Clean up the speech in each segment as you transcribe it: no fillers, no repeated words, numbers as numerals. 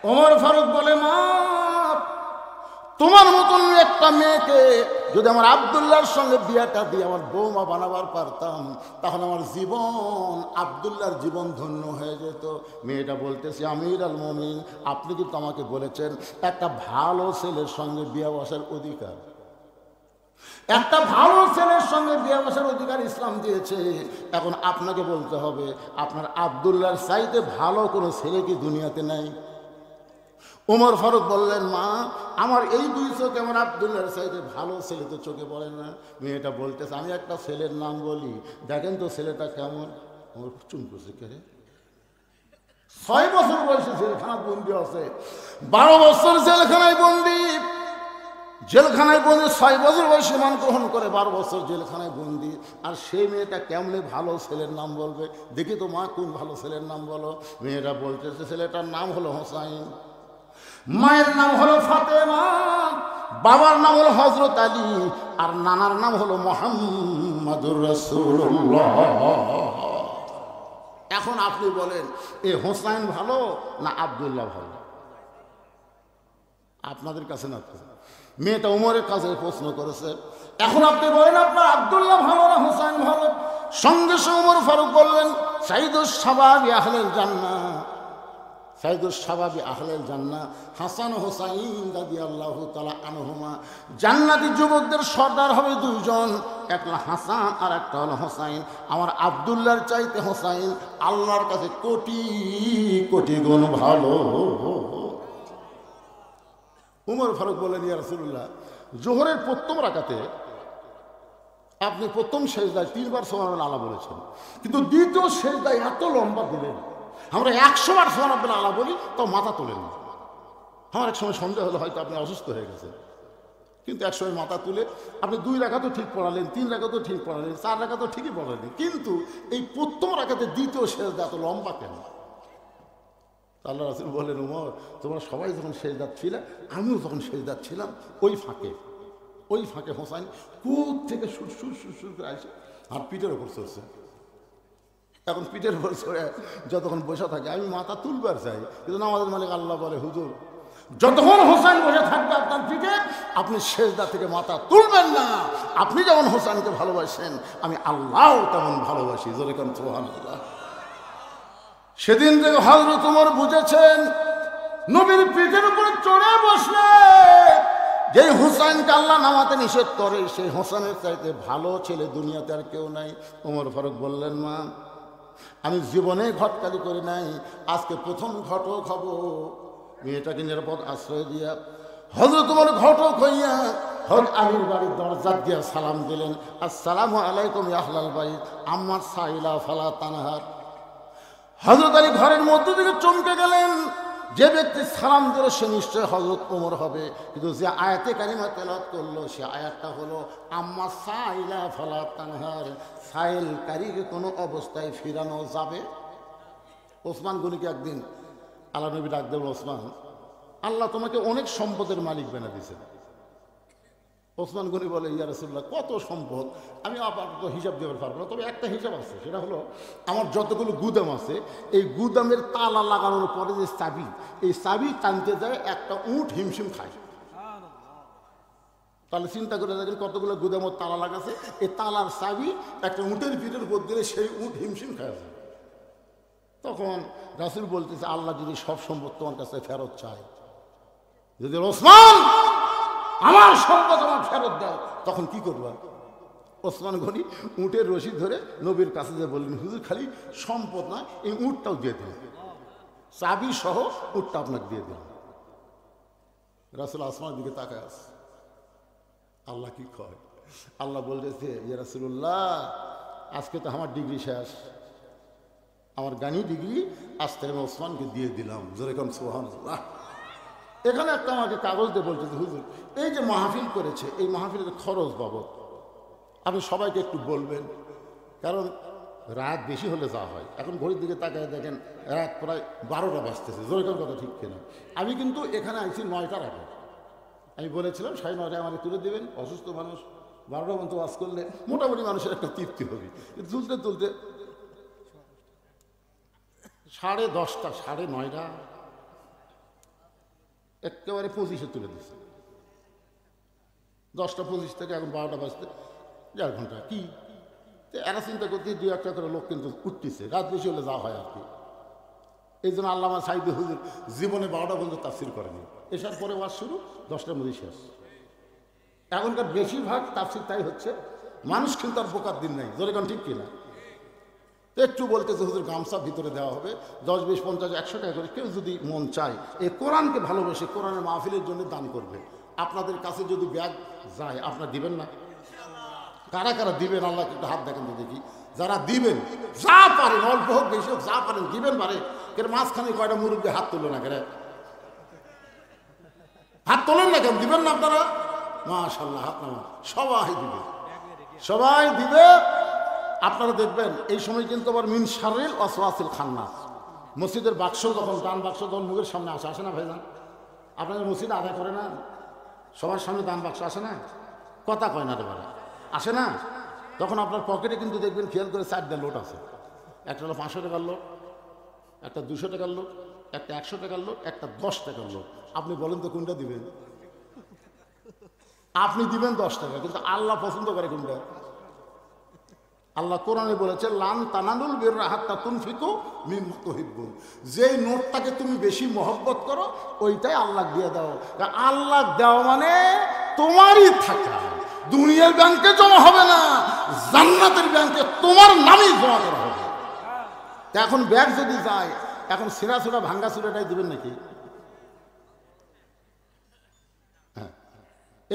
ওমর ফারুক বলে, মা তোমার মতন একটা মেয়েকে যদি আমার আব্দুল্লাহর সঙ্গে বিয়াটা দিয়ে আমার বৌমা বানাবার পারতাম, তাহলে আমার জীবন, আব্দুল্লাহর জীবন ধন্য হয়ে যেত। মেয়েটা বলতেছে, আমির আল মুমিন, আপনি কিন্তু আমাকে বলেছেন একটা ভালো ছেলের সঙ্গে বিয়ে বসার অধিকার, একটা ভালো ছেলের সঙ্গে বিয়ে বসার অধিকার ইসলাম দিয়েছে। এখন আপনাকে বলতে হবে, আপনার আব্দুল্লাহর চাইতে ভালো কোনো ছেলে কি দুনিয়াতে নাই? ওমর ফারুক বললেন, মা আমার এই দুই চোখে আমার আব্দুল্লাহর চাইতে ভালো ছেলে তো চোখে পড়ে না। মেয়েটা বলতেছে, আমি একটা ছেলের নাম বলি, দেখেন তো ছেলেটা কেমন। আমার চুম করছে, কে রে? 6 বছর বয়সে জেলখানায় বন্দি আছে, 12 বছর জেলখানায় বন্দি, জেলখানায় বন্দি 6 বছর বয়সে মান গ্রহণ করে 12 বছর জেলখানায় বন্দি। আর সেই মেয়েটা কেমনে ভালো ছেলের নাম বলবে? দেখি তো মা, কোন ভালো ছেলের নাম বলো। মেয়েটা বলতেছে, ছেলেটার নাম হলো হোসাইন, মায়ের নাম হলো ফাতেমা, বাবার নাম হলো হযরত আলী, আর নানার নাম হলো মুহাম্মাদুর রাসূলুল্লাহ। এখন আপনি বলেন, এ হোসাইন ভালো না আব্দুল্লাহ ভালো? আপনাদের কাছে না, মেয়েটা উমরের কাছে প্রশ্ন করেছে। এখন আপনি বলেন, আপনার আব্দুল্লাহ ভালো না হোসাইন ভালো? সঙ্গে সঙ্গে উমর ফারুক বললেন, সাইয়্যিদুশ শাবাবি আহলিল জান্নাহ, সাইয়্যিদুশ শাবাবি আহলিল জান্নাহ হাসান হোসাইন রাদিয়াল্লাহু তাআলা আনহুমা, জান্নাতি যুবকদের সর্দার হবে দুইজন, একটা হাসান আর একটা হলো হোসাইন। আমার আব্দুল্লাহর চাইতে হোসাইন আল্লাহর কাছে কোটি কোটি গুণ ভালো। উমর ফারুক বললেন, ইয়া রাসূলুল্লাহ, জোহরের প্রথম রাকাতে আপনি প্রথম সেজদায় 3 বার সুবহানাল্লাহ আলা বলেছেন, কিন্তু দ্বিতীয় সেজদায় এত লম্বা দিলেন, আমরা 100 বার সুবহানাল্লাহ আলা বলি তো মাথা তোলেন না। আমার এক সময় সন্দেহ হলো হয়তো আপনি অসুস্থ হয়ে গেছেন, কিন্তু এক সময় মাথা তুলে আপনি 2 রাকাতও ঠিক পড়ালেন, 3 রাকাতও ঠিক পড়ালেন, 4 রাকাতও ঠিকই পড়ালেন, কিন্তু এই প্রথম রাকাতে দ্বিতীয় সেজদা এত লম্বা কেন? আল্লাহ রাসূল বললেন, উমর, তোমরা সবাই যখন সেজদাত ছিলে, আমিও যখন সেজদাত ছিলাম, ওই ফাঁকে হোসাইন কুদ থেকে সুর সুর সুর সুর করে আসে আর পিঠের ওপর চড়ছে। এখন পিঠের উপর চড়ে যতক্ষণ বসে থাকে, আমি মাথা তুলবার চাই, কিন্তু আমাদের মালিক আল্লাহ বলে, হুজুর, যতক্ষণ হোসাইন বসে থাকবে আপনার পিঠে, আপনি সেজদা থেকে মাথা তুলবেন না। আপনি যেমন হোসাইনকে ভালোবাসেন, আমি আল্লাহ তেমন ভালোবাসি। জোরে কোন সুবহানাল্লাহ। সেদিন থেকে হযরত ওমর বুঝেছেন, নবীর পিঠের উপরে চড়ে বসলে যে হুসাইনকে আল্লাহ নামাতে নিষেধ করে, সেই হোসেনের চাইতে ভালো ছেলে দুনিয়াতে আর কেউ নাই। ওমর ফারুক বললেন, মা আমি জীবনে ঘটকালি করি নাই, আজকে প্রথম ঘটক হব। মেয়েটাকে নিরাপদ আশ্রয় দিয়া হযরত ওমর ঘটক হইয়া হযরত আলীর বাড়ির দরজা দিয়া সালাম দিলেন, আসসালামু আলাইকুম ইয়া আহলাল বাইত আম্মা সাইলা ফালা তানহার। হযরত আলী ঘরের মধ্যে থেকে চমকে গেলেন, যে ব্যক্তি সালাম দিল সে নিশ্চয় হযরত ওমর হবে, কিন্তু যে আয়াতে কারিমা তেলাওয়াত করলো সে আয়াতটা হলো আম্মা সাইলা ফালা তানহার, সাইল কারীকে কোনো অবস্থায় ফিরানো যাবে। ওসমান গনিকে একদিন আল্লাহ নবী ডাক দেবেন, ওসমান, আল্লাহ তোমাকে অনেক সম্পদের মালিক বানিয়ে দিয়েছেন। ওসমান গনি বলে, ইয়া রাসূলুল্লাহ, কত সম্পদ, আমি আপাতত হিসাব দেওয়ার পারবো না, তবে একটা হিসাব আছে, সেটা হলো আমার যতগুলো গুদাম আছে, এই গুদামের তালা লাগানোর পরে যে চাবি, এই চাবি টানতে যায় একটা উট হিমশিম খায়। তাহলে চিন্তা করে দেখেন কতগুলো গুদামের তালা লাগাছে, এই তালার চাবি একটা উটের পিঠের উপর দিলে সেই উট হিমশিম খায়। তখন রাসূল বলতেছে, আল্লাহ যদি সব সম্পদ তোমার কাছে ফেরত চায়, যদি ওসমান আমার সম্পদ আমার ফেরত দাও, তখন কি করবা? ওসমান গনি উটের রশি ধরে নবীর কাছে যে বললেন, হুজুর, খালি সম্পদ না, এই উটটাও দিয়ে দিন, চাবি সহ উটটা আপনাকে দিয়ে দিন। রাসূল আসমানের দিকে তাকায় আছে, আল্লাহ কি কয়? আল্লাহ বলতেছে, ইয়া রাসূলুল্লাহ, আজকে তো আমার ডিগ্রি শেষ, আমার গানি ডিগ্রি আজ থেকে আমি ওসমানকে দিয়ে দিলাম। যেরকম সুবহানাল্লাহ। এখানে একটা আমাকে কাগজ দিয়ে বলতেছে, হুজুর, এই যে মাহফিল করেছে, এই মাহফিলের খরচ বাবদ আপনি সবাইকে একটু বলবেন, কারণ রাত বেশি হলে যা হয়, এখন ঘড়ির দিকে তাকায় দেখেন রাত প্রায় 12টা বাজতেছে। যেরকম কথা ঠিক কিনা? আমি কিন্তু এখানে আইছি 9টার আগে, আমি বলেছিলাম 9:30 আমাকে তুলে দেবেন, অসুস্থ মানুষ 12টা পর্যন্ত ওয়াজ করলে মোটামুটি মানুষের একটা তৃপ্তি হবে। তুলতে তুলতে 10:30, 9:30, একেবারে 25-এ তুলে দিচ্ছে। 10টা 25 থেকে এখন 12টা বাজতে 1.5 ঘন্টা কি এরা চিন্তা করতে 2-1টা করে লোক কিন্তু উঠতেছে, রাত বেশি হলে যা হয় আর কি। এই জন্য আল্লামা সাঈদী হুজুর জীবনে 12টা পর্যন্ত তাফসির করেনি, এসার পরে ওয়াজ শুরু, 10টার মধ্যে শেষ। এখনকার বেশিরভাগ তাফসির তাই হচ্ছে, মানুষ কিন্তু আর বোকার দিন নাই, জোরে কোন ঠিক কিনা? একটু বলতেছে হুজুর গামছা ভিতরে দেওয়া হবে 10, 20, 50, 100 টাকা করে, কেউ যদি মন চায় এই কোরআনকে ভালোবেসে কোরআনের মাহফিলের জন্য দান করবে। আপনাদের কাছে যদি ব্যাগ যায় আপনারা দিবেন না? কারা কারা দিবেন আল্লাহকে একটু হাত দেখেন তো দেখি। যারা দিবেন, যা পারেন, অল্প হোক বেশি হোক, যা পারেন দিবেন। পারে কেন মাঝখানে কয়টা মুরব্বী হাত তুললো না, কেন হাত তোলেন না, কেন দিবেন না আপনারা? মাশাআল্লাহ, হাত নামা, সবাই দিবে, সবাই দিবে। আপনারা দেখবেন এই সময় কিন্তু আবার মিন শাররিল ওয়াসওয়াসিল খান্নাস, মসজিদের বাক্স যখন, দান বাক্স যখন মুখের সামনে আসে, আসে না ভাইজান? আপনাদের মসজিদে আদায় করে না? সবার সামনে দান বাক্স আসে না? কথা কয় না রে বাবা, আসে না? তখন আপনার পকেটে কিন্তু দেখবেন, খেয়াল করে 4টা নোট আছে। একটা হলো 500 টাকার নোট, একটা 200 টাকার নোট, একটা 100 টাকার নোট, একটা 10 টাকার নোট। আপনি বলেন তো কোনটা দিবেন? আপনি দিবেন 10 টাকা, কিন্তু আল্লাহ পছন্দ করে কোনটা? আল্লাহ কোরআনে বলেছে লান তানালুল বিররা হাত্তা তুনফিকু মিম্মা তুহিব্বুন, যেই নোটটাকে তুমি বেশি মহব্বত করো ওইটাই আল্লাহ দিয়ে দাও। আল্লাহ দেওয়া মানে তোমারই থাকা, দুনিয়ার ব্যাংকে জমা হবে না, জান্নাতের ব্যাংকে তোমার নামেই জমা করা হবে। এখন ব্যাগ যদি যায়, এখন ছেঁড়া ছোড়া ভাঙ্গা চুরাটাই দিবেন নাকি? হ্যাঁ,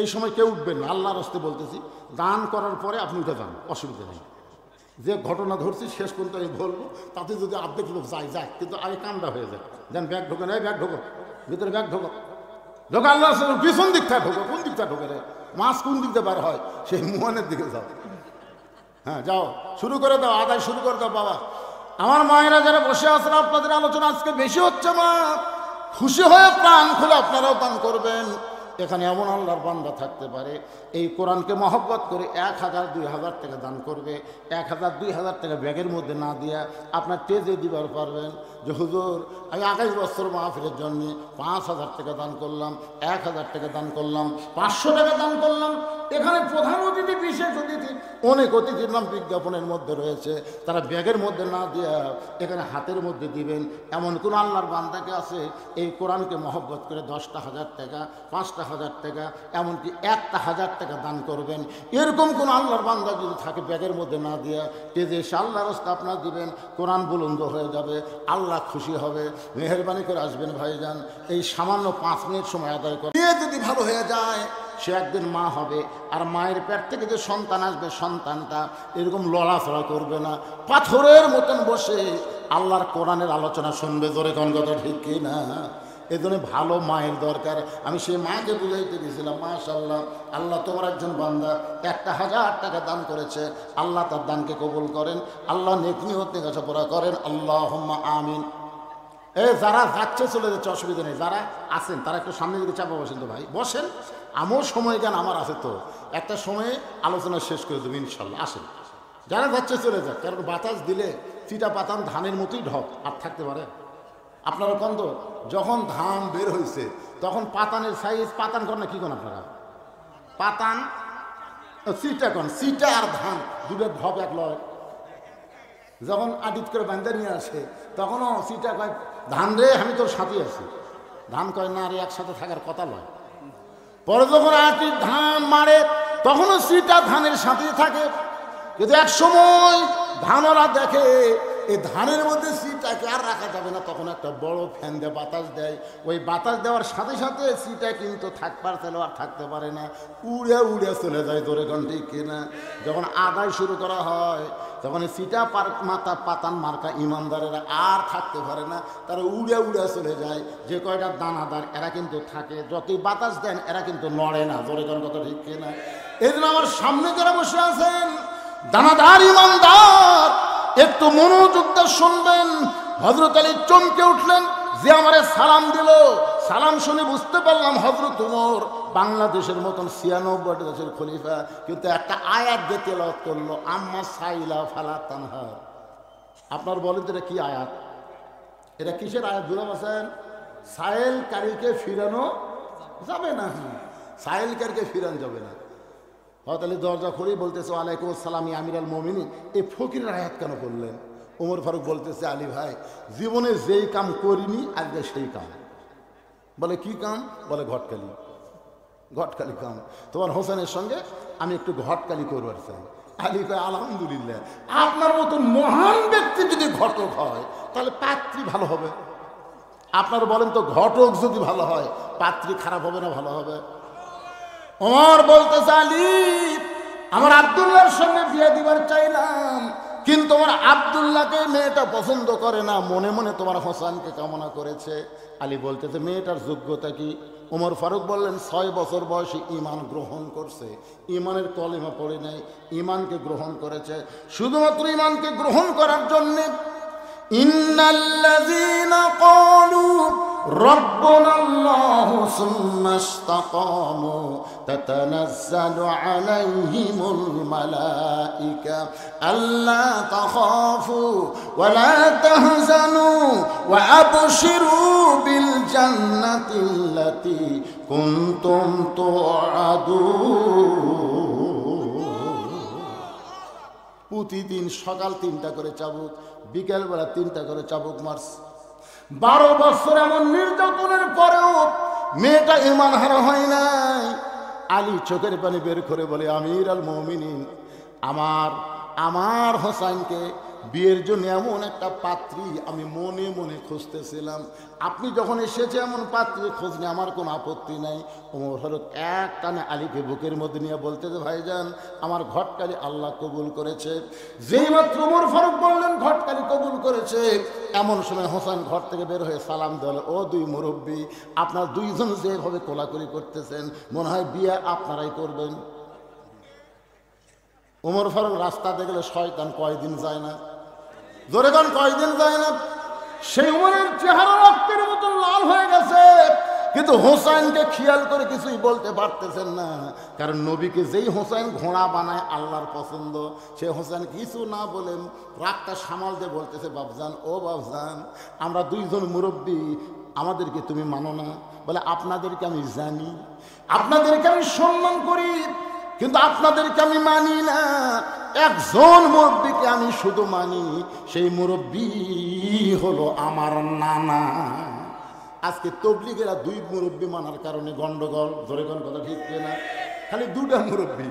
এই সময় কেউ উঠবেন না, আল্লাহর রাস্তে বলতেছি। দান করার পরে আপনি উঠে যান, অসুবিধা নেই। যে ঘটনা ধরছি শেষ পর্যন্ত আমি বলবো, তাতে যদি অর্ধেক লোক যায় যাক, কিন্তু আগে কামড়া হয়ে যায়। যেন ব্যাগ ঢোকে না, ব্যাগ ঢোকো ভিতরে, ব্যাগ ঢোকো, ঢোকা আল্লাহ পিছন দিক থেকে ঢোকো। কোন দিকটা ঢোকে রে? মাছ কোন দিক দিয়ে বার হয়? সেই মুহানের দিকে যাও। হ্যাঁ যাও, শুরু করে দাও, আদায় শুরু করে দাও। বাবা আমার মায়েরা যারা বসে আছেন, আপনাদের আলোচনা আজকে বেশি হচ্ছে, মা খুশি হয়ে প্রাণ খুলে আপনারাও দান করবেন। এখানে এমন আল্লাহর বান্দা থাকতে পারে এই কোরআনকে মহব্বত করে 1000, 2000 টাকা দান করবে। 1000, 2000 টাকা ব্যাগের মধ্যে না দিয়া আপনার টেজে দিবার পারবেন যে হুজুর আমি 28 বছর মাহফিলের জন্য 5000 টাকা দান করলাম, 1000 টাকা দান করলাম, 500 টাকা দান করলাম। এখানে প্রধান অতিথি, বিশেষ অতিথি, অনেক অতিথির নাম বিজ্ঞাপনের মধ্যে রয়েছে। তারা ব্যাগের মধ্যে না দিয়া এখানে হাতের মধ্যে দিবেন। এমন কোন আল্লাহর বান্দাকে আছে এই কোরআনকে মহব্বত করে 10,000 টাকা, 5,000 টাকা, এমনকি 1,000 টাকা দান করবেন? এরকম কোন আল্লাহর বান্দা যদি থাকে ব্যাগের মধ্যে না দিয়া তেজে এসে আল্লাহর রাস্তা আপনার দিবেন, কোরআন বুলন্দ হয়ে যাবে, আল্লাহ খুশি হবে। মেহেরবানি করে আসবেন ভাইজান, এই সামান্য 5 মিনিট সময় আদায় করে নিয়ে যদি ভালো হয়ে যায়, সে একদিন মা হবে। আর মায়ের পেট থেকে যে সন্তান আসবে, সন্তানটা এরকম লড়াচড়া করবে না, পাথরের মতন বসে আল্লাহর কোরআনের আলোচনা শুনবে। জোরে কোন কথা ঠিক কি না? এই জন্য ভালো মায়ের দরকার। আমি সেই মাকে বুঝাইতে দিয়েছিলাম, মাশাআল্লাহ, আল্লাহ তোমার একজন বান্দা 1000 টাকা দান করেছে, আল্লাহ তার দানকে কবুল করেন, আল্লাহ নেক নিয়ত লেখাপড়া করেন, আল্লাহুম্মা আমিন। যারা যাচ্ছে চলে যাচ্ছে অসুবিধা নেই, যারা আছেন তারা একটু সামনে দিকে চাপা বসেন তো ভাই, বসেন। আমার সময় জ্ঞান আমার আছে তো, একটা সময়ে আলোচনা শেষ করে দেবো ইনশাল্লাহ। আসেন, যারা যাচ্ছে চলে যাক, কারণ বাতাস দিলে চিটা পাতান ধানের মতোই ঢক আর থাকতে পারে। আপনারা কন তো, যখন ধান বের হয়েছে তখন পাতানের সাইজ, পাতান কর না কি কন আপনারা? পাতান চিটা কন, চিটা আর ধান দুটো ঢপ এক লয়। যখন আদিত করে বান্ধা নিয়ে আসে তখনও চিটা কয় ধান রে আমি তোর সাথে আছি, ধান কয় না রে একসাথে থাকার কথা নয়। পরে যখন আটির ধান মারে তখনও চিটা ধানের সাথে থাকে। কিন্তু এক সময় ধানরা দেখে এই ধানের মধ্যে চিটাকে আর রাখা যাবে না, তখন একটা বড় ফ্যান দিয়ে বাতাস দেয়। ওই বাতাস দেওয়ার সাথে সাথে চিটা কিন্তু থাকবার ছিল আর থাকতে পারে না, উড়ে উড়ে চলে যায়। তোরে কোন ঠিক কিনা? যখন আদায় শুরু করা হয় তখন চিটা পাতান মার্কা ইমানদারেরা আর থাকতে পারে না, তারা উড়ে উড়ে চলে যায়। যে কয়টা দানাদার এরা কিন্তু থাকে, যতই বাতাস দেন এরা কিন্তু নড়ে না। তোরে কোন কথা ঠিক কিনা? এই জন্য আমার সামনে যারা বসে আছেন দানাদার ইমানদার, একটু মনোযোগ দিয়ে শুনবেন। হযরত আলী চমকে উঠলেন, যে আমারে সালাম দিল, সালাম শুনে বুঝতে পারলাম হযরত ওমর বাংলাদেশের মতন 96 দেশের খলিফা, কিন্তু একটা আয়াত দিয়ে তেলাওয়াত করলো, আম্মা সাইলা ফালা তানহার। আপনার বলেন তো এটা কি আয়াত? এটা কিসের আয়াত? বুঝতে পারছেন? সায়েলকারীকে ফিরানো যাবে না, সায়েলকারীকে ফিরানো যাবে না। হযরত আলী দরজা খুলেই বলতেছে, ওয়ালাইকুম আসসালাম ইয়া আমিরাল মুমিনিন। এই ফকিরের আয়াত কেন করলেন? ওমর ফারুক বলতেছে, আলী ভাই, জীবনে যেই কাম করিনি আজকে সেই কাম। বলে কি কাম? বলে ঘটকালি, ঘটকালি কাম। তোমার হোসেনের সঙ্গে আমি একটু ঘটকালি করবার চাই। আলী কয়, আলহামদুলিল্লাহ, আপনার মতো মহান ব্যক্তি যদি ঘটক হয় তাহলে পাত্রী ভালো হবে। আপনার বলেন তো, ঘটক যদি ভালো হয় পাত্রী খারাপ হবে না ভালো হবে? ওমর বলতেছে, আলী, আমার আব্দুল্লাহর সঙ্গে বিয়ে দিবার চাইলাম, কিন্তু আমার আব্দুল্লাহকে মেয়েটা পছন্দ করে না, মনে মনে তোমার হোসেনকে কামনা করেছে। আলী বলতেছে, মেয়েটার যোগ্যতা কি? ওমর ফারুক বললেন, 6 বছর বয়সে ঈমান গ্রহণ করছে, ঈমানের কলেমা পড়ে নাই, ঈমানকে গ্রহণ করেছে। শুধুমাত্র ঈমানকে গ্রহণ করার জন্য ইন্নাল্লাযীনা ক্বালু রাব্বুনাল্লাহু সুম্মা ইসতাকামু তাতানাজ্জালু আলাইহিমুল মালায়েকা আল্লা তাখাফু ওয়া লা তাহজানু ওয়া আবশিরু বিল জান্নাতিল্লাতী কুনতুম তুআদুন। প্রতিদিন সকাল 3টা করে চাবুক, বিকেলবেলা 3টা করে চাবুক মারছে। 12 বছর এমন নির্যাতনের পরেও মেয়েটা ঈমান হারা হয় নাই। আলী চোখের পানি বের করে বলে, আমির আল মুমিনিন, আমার হোসাইনকে বিয়ের জন্য এমন একটা পাত্রী আমি মনে মনে খুঁজতেছিলাম, আপনি যখন এসেছে এমন পাত্রী খোঁজ নিয়ে আমার কোনো আপত্তি নাই। ওমর ফারুক এক টানে আলীকে বুকের মধ্যে নিয়ে বলতেছে, ভাইজান, আমার ঘটকালি আল্লাহ কবুল করেছে। যেই মাত্র ওমর ফারুক বললেন ঘটকালি কবুল করেছে, এমন সময় হোসেন ঘর থেকে বের হয়ে সালাম দিল, ও দুই মুরব্বী, আপনার দুইজন যেভাবে কোলাকুলি করতেছেন মনে হয় বিয়ে আপনারাই করবেন। ওমর ফারুক রাস্তা দেখলে শয়তান কয়দিন যায় না, জোরে গান কয়দিন যায় না। সেই উমরের চেহারা রক্তের মতো লাল হয়ে গেছে, কিন্তু হোসাইনকে খেয়াল করে কিছুই বলতে পারতেছেন না, কারণ নবীকে যেই হোসাইন ঘোড়া বানায় আল্লাহর পছন্দ, সে হোসাইন কিছু না বলেন রাগটা সামাল দিয়ে বলতেছে, বাবজান, ও বাবজান, আমরা দুইজন মুরব্বী, আমাদেরকে তুমি মানো না? বলে, আপনাদেরকে আমি জানি, আপনাদেরকে আমি সম্মান করি, কিন্তু আপনাদেরকে আমি মানি না। একজন মুরব্বীকে আমি শুধু মানি, সেই মুরব্বী হলো আমার নানা। আজকে তবলিগেরা 2 মুরব্বী মানার কারণে গন্ডগোল, ধরে কোন কথা ঠিক না? খালি 2টা মুরব্বী,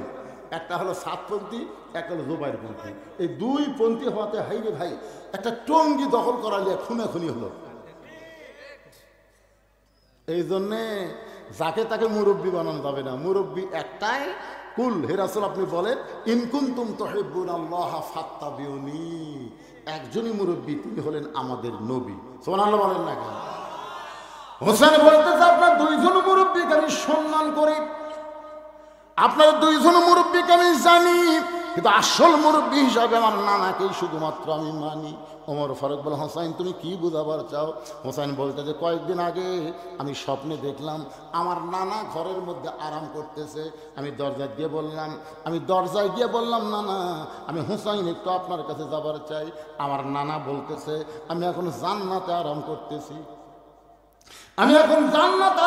একটা হলো সাতপন্থী, একটা হলো জোবাইরপন্থী। এই 2 পন্থী হওয়াতে হাইরে ভাই একটা টঙ্গি দখল করা নিয়ে খুনাখুনি হলো। এই জন্যে যাকে তাকে মুরব্বী বানানো যাবে না, মুরব্বী একটাই, কুল হে রাসূল আপনি বলেন, ইন কুনতুম তুহিব্বুনাল্লাহ ফাত্তাবিউনি, একজনই মুরব্বী, তিনি হলেন আমাদের নবী। সুবহানাল্লাহ বলেন না কেন? হোসেন বলতেছে, আপনার 2জন মুরব্বীকে আমি সম্মান করি, আপনার 2জন মুরব্বীকে আমি জানি, কিন্তু আসল মুরব্বী হিসাবে আমার নানাকেই শুধুমাত্র আমি মানি। ওমর ফারুক বলে, হোসাইন, তুমি কি বুঝাবার চাও? হোসাইন বলতে যে, কয়েকদিন আগে আমি স্বপ্নে দেখলাম আমার নানা ঘরের মধ্যে আরাম করতেছে, আমি দরজায় গিয়ে বললাম, নানা, আমি হোসাইন একটু আপনার কাছে যাবার চাই। আমার নানা বলতেছে, আমি এখন জান্নাতে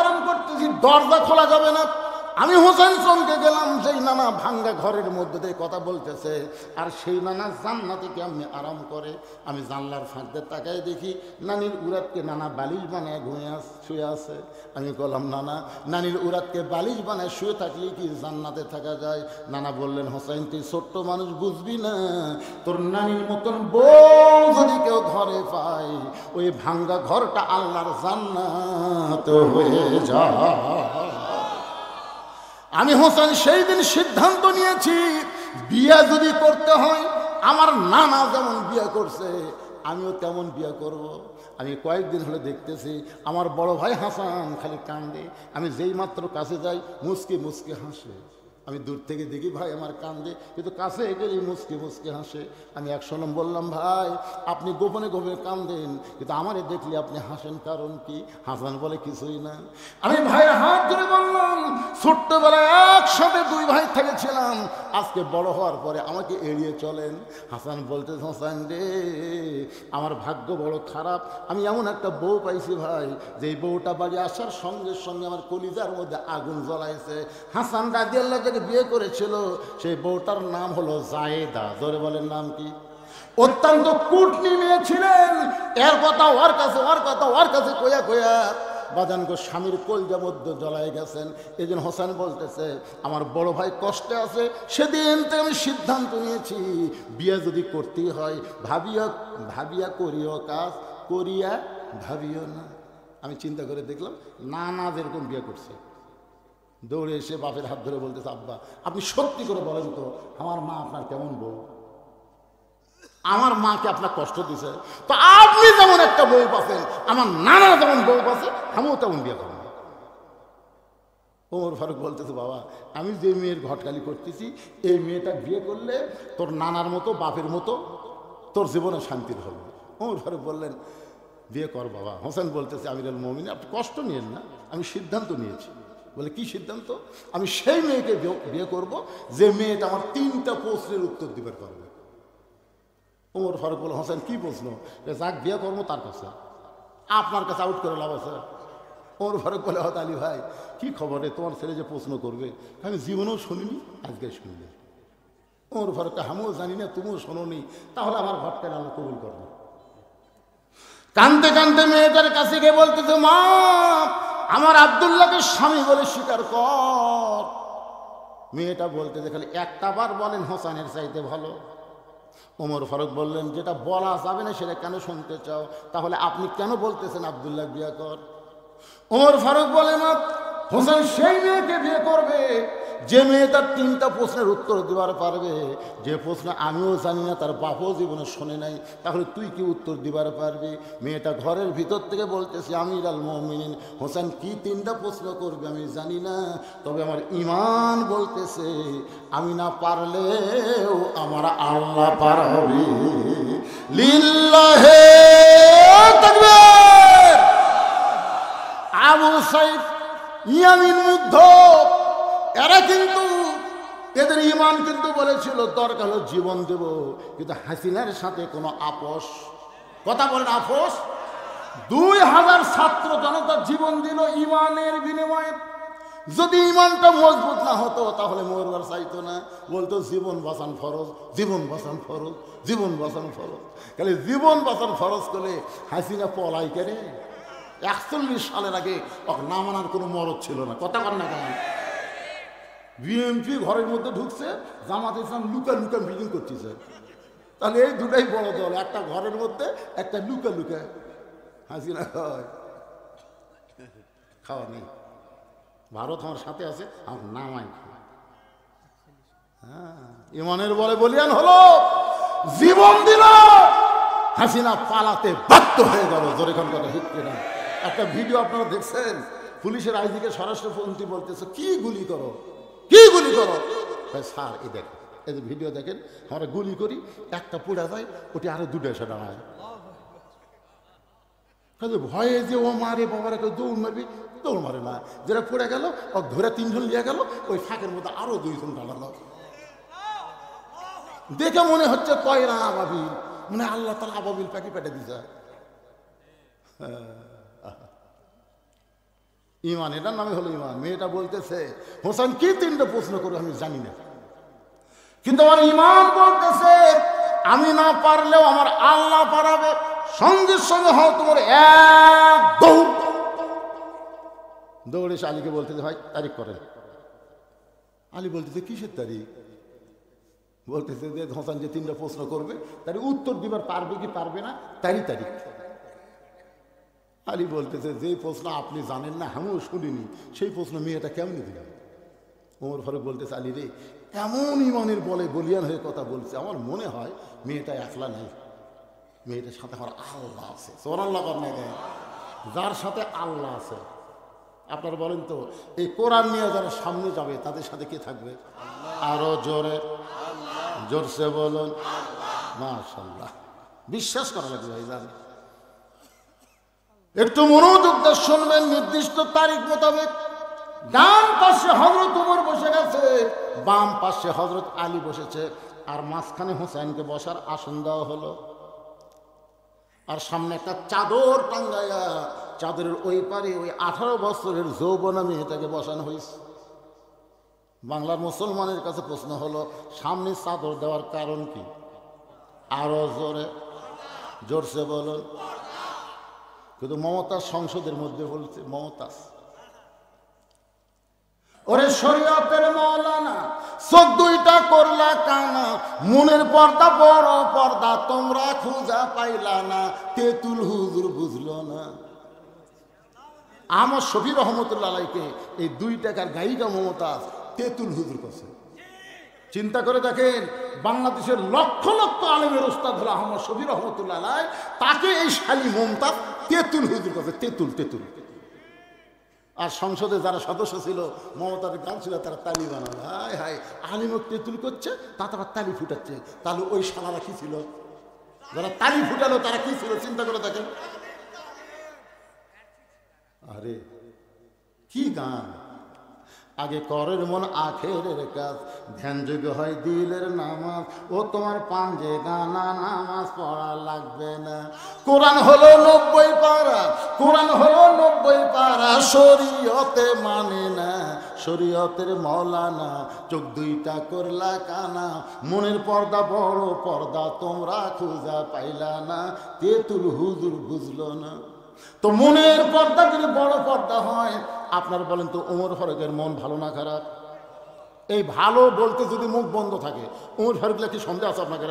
আরাম করতেছি, দরজা খোলা যাবে না। আমি হোসেন চমকে গেলাম, সেই নানা ভাঙ্গা ঘরের মধ্যে দিয়ে কথা বলতেছে, আর সেই নানা জান্নাতে কেমনি আরাম করে। আমি জানলার ফাঁক দিয়ে তাকাই দেখি নানির উরাতকে নানা বালিশ বানায় শুয়ে আছে। আমি বললাম, নানা, নানির উরাতকে বালিশ বানায় শুয়ে থাকলে কি জান্নাতে থাকা যায়? নানা বললেন, হোসেন, তুই ছোট্ট মানুষ, বুঝবি না, তোর নানির মতন বউ যদি কেউ ঘরে পায়, ওই ভাঙ্গা ঘরটা আল্লাহর জান্নাত হয়ে যায়। আমি হোসেন সেই দিন সিদ্ধান্ত নিয়েছি, বিয়ে যদি করতে হয়, আমার নানা যেমন বিয়ে করছে আমিও তেমন বিয়ে করব। আমি কয়েকদিন হলে দেখতেছি আমার বড় ভাই হাসান খালি কান্দে, আমি যেই মাত্র কাছে যাই মুচকি মুচকি হাসে। আমি দূর থেকে দেখি ভাই আমার কান্দে, কিন্তু কাছে গেলেই মুচকে মুচকে হাসে। আমি এক সময় বললাম, ভাই আপনি গোপনে গোপনে কান্দেন, কিন্তু আমারে দেখলে আপনি হাসেন, কারণ কি? হাসান বলে, কিছুই না। আমি ভাইয়ের হাত ধরে বললাম, ছোট্টবেলায় একসাথে দুই ভাই থেকেছিলাম, আজকে বড় হওয়ার পরে আমাকে এড়িয়ে চলেন। হাসান বলতে, হাসান রে, আমার ভাগ্য বড় খারাপ, আমি এমন একটা বউ পাইছি ভাই, যেই বউটা বাড়ি আসার সঙ্গে সঙ্গে আমার কলিজার মধ্যে আগুন জ্বলাইছে। হাসান রাদিয়াল্লাহু যাকে বিয়ে করেছিল, সেই বউটার নাম হলো জায়েদা। জোরে বলেন, নাম কি? অত্যন্ত কুটনি মেয়ে ছিলেন। এর কথা ওর কাছে, ওর কথা ওর কাছে কইয়া কইয়া বাজান গো স্বামীর কলজা মধ্যে জ্বলাই গেছেন। এই জন্য হোসেন বলতেছে, আমার বড় ভাই কষ্টে আছে, সেদিন থেকে আমি সিদ্ধান্ত নিয়েছি, বিয়ে যদি করতেই হয় ভাবিয়া ভাবিয়া করিও কাজ, করিয়া ভাবিও না। আমি চিন্তা করে দেখলাম, না না যেরকম বিয়ে করছে, দৌড়ে এসে বাপের হাত ধরে বলতেছে, আব্বা আপনি সত্যি করে বলেন তো, আমার মা আপনার কেমন বউ? আমার মাকে আপনার কষ্ট দিছে, তো আপনি যেমন একটা বউ পাচ্ছেন, আমার নানা যেমন বউ পাচ্ছে, আমিও তেমন বিয়ে করবো। ওমর ফারুক বলতেছে, বাবা আমি যে মেয়ের ঘটকালি করতেছি, এই মেয়েটা বিয়ে করলে তোর নানার মতো বাপের মতো তোর জীবনে শান্তির হবে। ওমর ফারুক বললেন, বিয়ে কর বাবা। হোসেন বলতেছে, আমিরুল মুমিনিন আপনি কষ্ট নিয়েন না, আমি সিদ্ধান্ত নিয়েছি। বলে, কি সিদ্ধান্ত? আমি সেই মেয়েকে বিয়ে করব যে মেয়েটা আমার 3টা প্রশ্নের উত্তর দিবার পারবে। ওমর ফারুক বলে, হোসেন কি প্রশ্ন? যাক বিয়ে করবো তার কাছে, আপনার কাছে আউট করে লাভ আছে? ওমর ফারুক বলে, হত আলী ভাই কি খবরে, তোমার ছেলে যে প্রশ্ন করবে আমি জীবনেও শুনিনি, আজকে শুনলে। ওমর ফারুককে, আমিও জানি না, তুমিও শোনোনি, তাহলে আমার ঘরটা আল্লাহ কবুল করবে। কানতে কানতে মেয়েটার কাছে গিয়ে বলতেছে, মা আমার আব্দুল্লাহকে স্বামী বলে স্বীকার কর। মেয়েটা বলতেছে, খালি একটা বার বলেন হোসেনের চাইতে ভালো। ওমর ফারুক বললেন, যেটা বলা যাবে না সেটা কেন শুনতে চাও? তাহলে আপনি কেন বলতেছেন আব্দুল্লাহ বিয়ে কর? ওমর ফারুক বলে, না হোসেন সেই মেয়েকে বিয়ে করবে যে মেয়ে তার 3টা প্রশ্নের উত্তর দিবার পারবে, যে প্রশ্ন আমিও জানি না, তার বাপও জীবনে শোনে নাই, তাহলে তুই কি উত্তর দিবার পারবি? মেয়েটা ঘরের ভিতর থেকে বলতেছে, আমিরুল মুমিনিন হোসেন কি 3টা প্রশ্ন করবে আমি জানি না, তবে আমার ঈমান বলতেছে আমি না পারলেও আমার আল্লাহ পারবে। লিল্লাহে তাকবীর। আবু সাইদ ইয়ামিন মুগ্ধ, এরা কিন্তু এদের ঈমান কিন্তু বলেছিল দরকার হলো জীবন দেব, কিন্তু হাসিনার সাথে কোনো আপোষ, কথা বলেন আপোষ, 2000 ছাত্র জনতা জীবন দিল ঈমানের বিনিময়ে। যদি ঈমানটা মজবুত না হতো তাহলে মরবার চাইতো না, বলতো জীবন বাঁচান ফরজ, জীবন বাঁচান ফরজ, জীবন বাঁচান ফরজ। খালি জীবন বাঁচান ফরজ করলে হাসিনা পলাই কেড়ে। 41 সালের আগে না মানার কোনো মরদ ছিল না, কথা বল না কেন? বিএনপি ঘরের মধ্যে ঢুকছে, জামাত ইসলাম লুকা লুকা মিটিং করতেছে। তাহলে এই দুটাই বড় দল, একটা ঘরের মধ্যে, একটা লুকা লুকা। হাসিনা খাওয়া নেই, ভারত আমার সাথে আছে, আমার নামাই। হ্যাঁ, ইমানের বলে বলিয়ান হলো, জীবন দিল, হাসিনা পালাতে বাধ্য হয়ে গেল। জোরে কোন কথা ঠিক কিনা? একটা ভিডিও আপনারা দেখছেন, পুলিশের আইজিকে স্বরাষ্ট্রমন্ত্রী বলতেছে, কি গুলি করো, কি গুলি করো? স্যার এই দেখেন, এই যে ভিডিও দেখেন, আমরা গুলি করি, একটা পুড়া যায়, ওটি আরো 2টা এসে দাঁড়ায়। ভয়ে যে ও মারে বাবারা, কেউ দৌড় মারবি, দৌড় মারে না। যেটা পড়ে গেল ও ধরে 3 জন নিয়ে গেল, ওই ফাঁকের মধ্যে আরো 2 জন দাঁড়ালো। দেখে মনে হচ্ছে কয়রা আবাবিল, মানে আল্লাহ তাআলা আবাবিল পাখি পেটে দিছে। ঈমান, এটার নামে হলো ঈমান। মেয়েটা বলতেছে, হোসেন কি 3টা প্রশ্ন করে আমি জানি না, কিন্তু আমার ঈমান বলতেছে আমি না পারলেও আমার আল্লাহ পারাবে। সঙ্গে সঙ্গে হয় তোমার এক দৌড়, দৌড়ে এসে আলীকে বলতেছে, ভাই তারিখ করেন। আলী বলতেছে, কিসের তারিখ? বলতেছে যে হোসেন যে 3টা প্রশ্ন করবে তার উত্তর দিবার পারবে কি পারবে না, তারই তারিখ। আলী বলতেছে, যে প্রশ্ন আপনি জানেন না, আমিও শুনিনি, সেই প্রশ্ন মেয়েটা কেমনি দিলাম? ওমর ফারুক বলতেছে, আলী রে, এমন ঈমানের বলে বলিয়ান হয়ে কথা বলছে, আমার মনে হয় মেয়েটা একলা নাই, মেয়েটার সাথে আমার আল্লাহ আছে। সুবহানাল্লাহ, যার সাথে আল্লাহ আছে আপনারা বলেন তো, এই কোরআন নিয়ে যারা সামনে যাবে তাদের সাথে কে থাকবে? আরো জোরে, জোরসে বলুন মাশাআল্লাহ। বিশ্বাস করা লাগবে ভাইজান। একটু মনোযোগ দিয়ে শুনবেন। নির্দিষ্ট তারিখ মোতাবেক ডান পাশে হযরত ওমর বসে গেছে, বাম পাশে হযরত আলী বসেছে, আর মাঝখানে হুসাইনকে বসার আসন দেওয়া হলো। আর সামনে একটা চাদর টাঙ্গাইয়া চাদরের ওই পারে ওই 18 বছরের যৌবনা মেয়েটাকে বসানো হয়েছে। বাংলার মুসলমানের কাছে প্রশ্ন হলো, সামনে চাদর দেওয়ার কারণ কি? আরো জোরে, জোরসে বলুন। কিন্তু মমতাজ সংসদের মধ্যে বলছে, মমতাজ ওরে শরীয়তের মৌলানা, চোখ দুইটা করলা কানা, মনের পর্দা বড় পর্দা তোমরা খুঁজা পাইলা না, তেতুল হুজুর বুঝলো না। আমার শফি রহমতুল্লাহ আলাইকে এই 2 টাকার গায়িকা মমতাজ তেতুল হুজুর করছে। চিন্তা করে দেখেন, বাংলাদেশের লক্ষ লক্ষ আলেমের ওস্তাদ হলো আহমদ শফি রহমতুল্লাহ আলাই, তাকে এই শালী মমতাজ তেতুল হুজুর করছে। তেতুল তেতুল। আর সংসদে যারা সদস্য ছিল, মমতার গান ছিল, তারা তালি বানালো। হায় হায়, আলিমক তেতুল করছে, তা তারা তালি ফুটাচ্ছে। তাহলে ওই শালারা কি ছিল? যারা তালি ফুটালো তারা কি ছিল? চিন্তা করে দেখেন। আরে কি গান! আগে করের মন আখেরের কাজ, ধ্যান যোগ্য হয় দিলের নামাজ। ও তোমার পাঞ্জে গানা, নামাজ পড়া লাগবে না। কোরআন হলো 90 পারা, কোরআন হলো 90 পারা, শরীয়তে মানে না, শরীয়তের মৌলানা, চোখ দুইটা করলা কানা, মনের পর্দা বড় পর্দা তোমরা খুঁজা পাইলা না, তেতুল হুজুর বুঝলো না। তো মনের পর্দা যদি বড় পর্দা হয়, আপনারা বলেন তো ওমর ফারুকের মন ভালো না খারাপ? এই ভালো বলতে যদি মুখ বন্ধ থাকে, ওমর ফারুকের কি সন্দেহ আছে আপনাকে?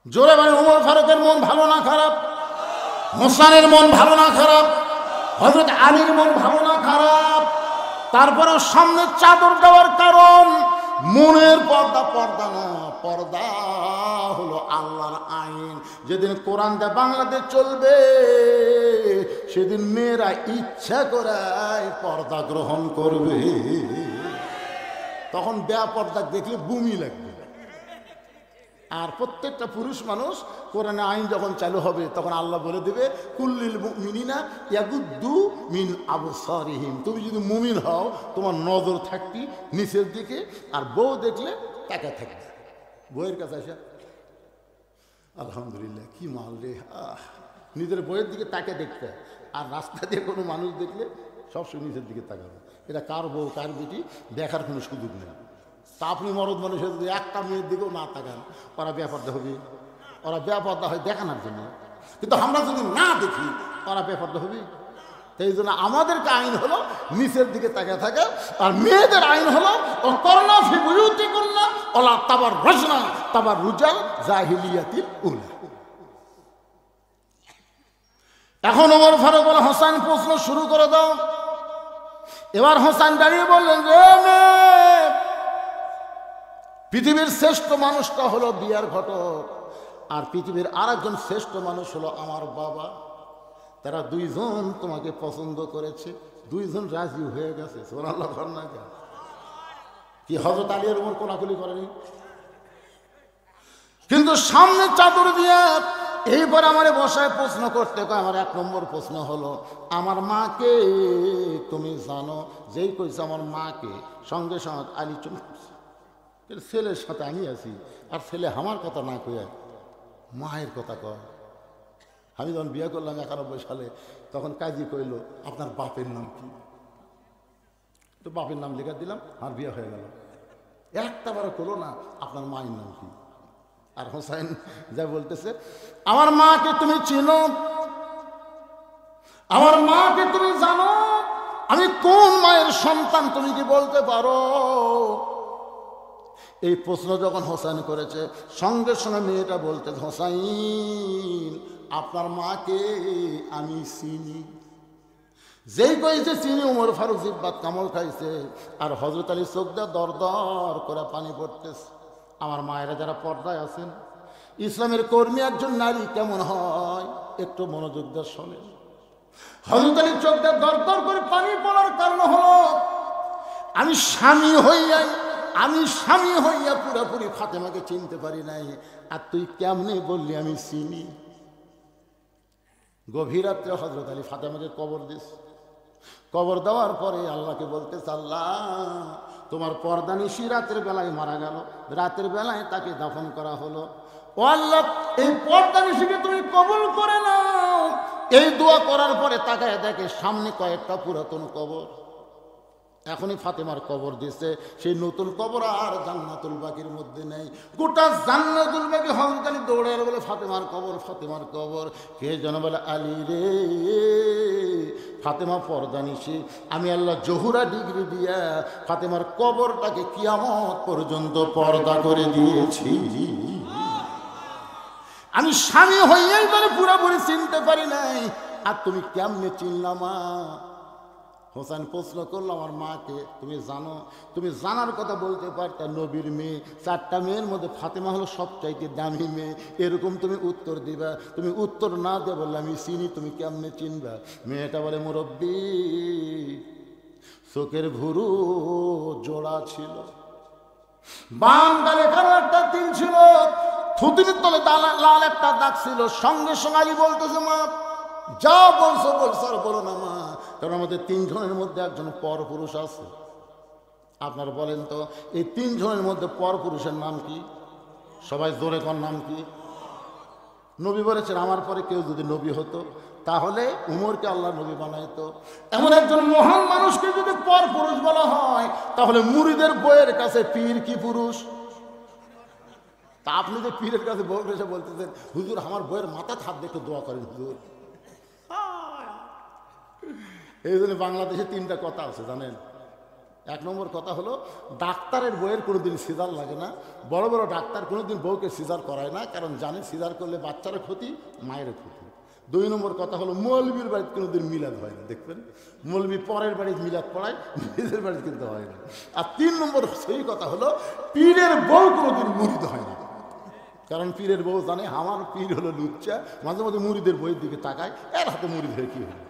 জোরে বলেন, ওমর ফারুকের মন ভালো না খারাপ? হোসেনের মন ভালো না খারাপ? হযরত আলীর মন ভালো না খারাপ? তারপরেও সামনে চাদর দেওয়ার কারণ মনের পর্দা, পর্দা না, পর্দা হলো আল্লাহর আইন। যেদিন কোরআন দিয়ে বাংলাদেশ চলবে, সেদিন মেয়েরা ইচ্ছা করে পর্দা গ্রহণ করবে। তখন বেপর্দা দেখলে বমি লাগবে। আর প্রত্যেকটা পুরুষ মানুষ কোরআনে আইন যখন চালু হবে, তখন আল্লাহ বলে দেবে, কুল্লিল মুমিনিনা ইয়াগুদ্দু মিন আবসারিহিম। তুমি যদি মুমিন হও, তোমার নজর থাকবি নিচের দিকে, আর বউ দেখলে তাকা থাকবে। বউয়ের কাছে আসা, আলহামদুলিল্লাহ কি মাল রে, নিজের বউয়ের দিকে তাকে দেখতে, আর রাস্তা দিয়ে কোনো মানুষ দেখলে সবসময় নিচের দিকে তাকাবে। এটা কার বউ কার বেটি দেখার কোনো সুযোগ নেই। তা আপনি মরদ মানুষের যদি একটা মেয়ের দিকেও না তাকান, ওরা বেপর্দা হবে। ওরা বেপর্দা হয় দেখানোর জন্য, কিন্তু আমরা যদি না দেখি ওরা বেপর্দা হবে। সেই জন্য আমাদেরকে আইন হলো নিচের দিকে তাকিয়ে থাকে, আর মেয়েদের আইন হলো করোনা ফি বুয়ুতিকুন্না ওয়ালা তাবাররুজনা তাবাররুজাল জাহিলিয়াতিল উলা। এখন ওমর ফারুক বলে, হোসেন প্রশ্ন শুরু করে দাও। এবার হোসেন দাঁড়িয়ে বললেন, যে পৃথিবীর শ্রেষ্ঠ মানুষটা হলো বিয়ার ঘটক, আর পৃথিবীর আরেকজন শ্রেষ্ঠ মানুষ হলো আমার বাবা। তারা 2 জন তোমাকে পছন্দ করেছে, 2 জন রাজি হয়ে গেছে। সুবহানাল্লাহ। কি হযরত আলী এর উপর কোলাকুলি করেনি? কিন্তু সামনে চাদর দিয়ে এইবার আমারে বসায় প্রশ্ন করতে কয়। আমার 1 নম্বর প্রশ্ন হলো, আমার মাকে তুমি জানো? যেই কইছে আমার মাকে, সঙ্গে সঙ্গে আলী চুপ। ছেলের সাথে আমি আছি, আর ছেলে আমার কথা না কয়ে মায়ের কথা কয়। আমি যখন বিয়ে করলাম 91 সালে, তখন কাজী কইল, আপনার বাপের নাম কি? তো বাপের নাম লেখা দিলাম, আর বিয়ে হয়ে গেল। একটা বারো করলো না, আপনার মায়ের নাম কি? আর হোসেন যা বলতেছে, আমার মাকে তুমি চিনো? আমার মাকে তুমি জানো? আমি কোন মায়ের সন্তান তুমি কি বলতে পারো? এই প্রশ্ন যখন হোসেন করেছে, সঙ্গে সঙ্গে মেয়েটা বলতে, হোসাইন আপনার মাকে আমি চিনি। যেই কইছে চিনি, ওমর ফারুক জিব্বাত কামড় খাইছে, আর হযরত আলী চোখ দিয়ে দর দর করে পানি পড়তেছে। আমার মায়েরা যারা পর্দায় আছেন, ইসলামের কর্মী একজন নারী কেমন হয় একটু মনোযোগ দিয়ে শোনেন। হযরত আলী চোখ দিয়ে দরদর করে পানি পড়ার কারণ হলো আমি স্বামী হইয়া পুরোপুরি ফাতেমাকে চিনতে পারি নাই, আর তুই কেমনে বললি আমি চিনি। গভীর রাত্রে হযরত আলী ফাতেমাকে কবর দিস। কবর দেওয়ার পরে আল্লাহকে বলতেছে, আল্লাহ তোমার পর্দানিশী রাতের বেলায় মারা গেল, রাতের বেলায় তাকে দাফন করা হলো। ও আল্লাহ, এই পর্দানিশীকে তুমি কবুল করে নাও। এই দোয়া করার পরে তাকায় দেখে সামনে কয়েকটা পুরাতন কবর। এখনই ফাতেমার কবর দিছে, সেই নতুন কবর আর জান্নাতুল বাকির মধ্যে নেই। গোটা জান্নাতুল বাকি হযরত আলী দৌড়ে বলে ফাতেমার কবর, ফাতেমার কবর। কে যেন বলে, আলী রে, ফাতেমা পর্দানিশী। আমি আল্লাহ জহুরা ডিগ্রি দিয়া ফাতেমার কবরটাকে কিয়ামত পর্যন্ত পর্দা করে দিয়েছি। আমি স্বামী হইয়াই তাহলে পুরোপুরি চিনতে পারি নাই, আর তুমি কেমনে চিনলাম? মা হোসেন প্রশ্ন করলো আমার মাকে, তুমি জানো? তুমি জানার কথা বলতে পারতে, নবীর মেয়ে, 4টা মেয়ের মধ্যে ফাতেমা হলো সবচাইতে দামি মেয়ে, এরকম তুমি উত্তর দিবা। তুমি উত্তর না দিয়ে বললে আমি চিনি, তুমি কেমনে চিনবা? মেয়েটা বলে, মুরব্বী, চোখের ভুরু জোড়া ছিল, বাম গালে কারো একটা তিল ছিল, থুতনির তলে লাল একটা দাগ ছিল। সঙ্গে সঙ্গে আলী বলতেছে, মা যা বলছো আর বলো না মা, কারণ আমাদের 3 জনের মধ্যে একজন পর পুরুষ আছে। আপনারা বলেন তো, এই 3 জনের মধ্যে পর পুরুষের নাম কি? সবাই জোরে কোন নাম কি? নবী বলেছেন, আমার পরে কেউ যদি নবী হতো তাহলে উমরকে আল্লাহ নবী বানাইতো। এমন একজন মহান মানুষকে যদি পর পুরুষ বলা হয়, তাহলে মুরিদের বইয়ের কাছে পীর কি পুরুষ? তা আপনি যে পীরের কাছে বই এসে বলতেছেন, হুজুর আমার বইয়ের মাথা হাত দিয়ে একটু দোয়া করেন হুজুর। এই জন্য বাংলাদেশে 3টা কথা আছে জানেন। 1 নম্বর কথা হলো, ডাক্তারের বইয়ের কোনোদিন সিজার লাগে না। বড় বড় ডাক্তার কোনোদিন বউকে সিজার করায় না, কারণ জানে সিজার করলে বাচ্চারও ক্ষতি, মায়েরও ক্ষতি। 2 নম্বর কথা হলো, মৌলবীর বাড়িতে কোনোদিন মিলাদ হয় না। দেখবেন মৌলবী পরের বাড়িতে মিলাদ পড়ায়, নিজের বাড়িতে কিন্তু হয় না। আর 3 নম্বর সেই কথা হলো, পীরের বউ কোনোদিন মুরিদ হয় না, কারণ পীরের বউ জানে আমার পীর হলো লুচ্চা, মাঝে মাঝে মুরিদের বইয়ের দিকে তাকায়, এর হাতে মুরিদ হয়ে কি হলো।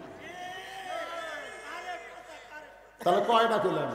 তাহলে কয়টা পেলাম?